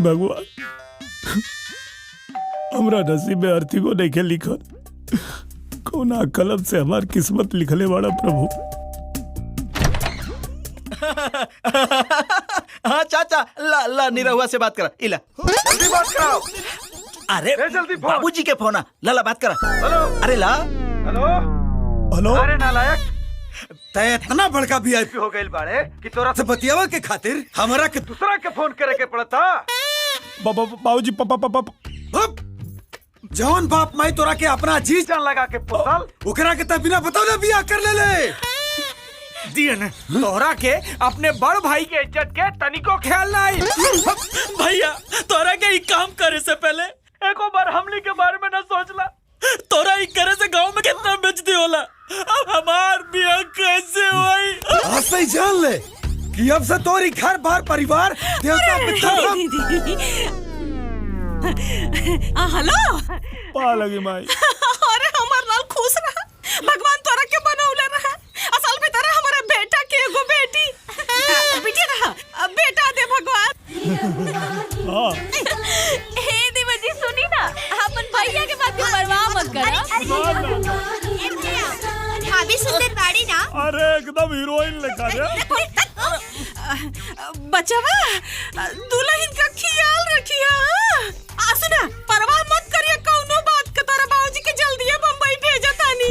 भगवान, हमरा नसीब में अर्थी को नहीं के लिखल, कौना कलम से हमार किस्मत लिखले वाला प्रभु। हाँ चाचा, ला ला निरहुआ से बात करा। इला जल्दी बात कराओ। अरे जल्दी फोन। बाबूजी के फोन, ला ला बात करा। हेलो। अरे ला। Hello hello. अरे नालायक, तय इतना बड़का VIP हो गइल बाड़े कि तोरा से बतियावा के खातिर हमरा के दूसरा के फोन करे के पड़ता। बाबूजी पापा जौन बाप माई तोरा के अपना जी जान लगा के पोसल ओकरा के तब बिना बतावले बियाह कर ले दिए ने तोरा के अपने बड़ भाई के इज्जत के तनिको ख्याल नहीं। भैया तोरा के काम करे से पहले एको बार हमली के बारे में न सोचला। तोरा करे से गांव में कितना बेइज्जती होला। अब हमार बियाह कैसे होई? आज से ही जान ले कि अब से तोरी घर बार परिवार देवता पितर सब हेलो पा लगी माई। अरे हमार लाल खुश रहा, भगवान तोरा के बनौले रहा। असल में तरह हमारे बेटा के एगो बेटी बेटी रहा, बेटा दे भगवान। हे देवा जी सुनी ना, अपन भैया के बात की परवाह मत करो। भाभी सुंदर गाड़ी ना। अरे एकदम हीरोइन लगा रे। बचवा दुल्हन का ख्याल रखिया। सुना, परवाह मत करिए कौनो बात के, तारा बाबूजी के जल्दी बम्बई भेजा तानी।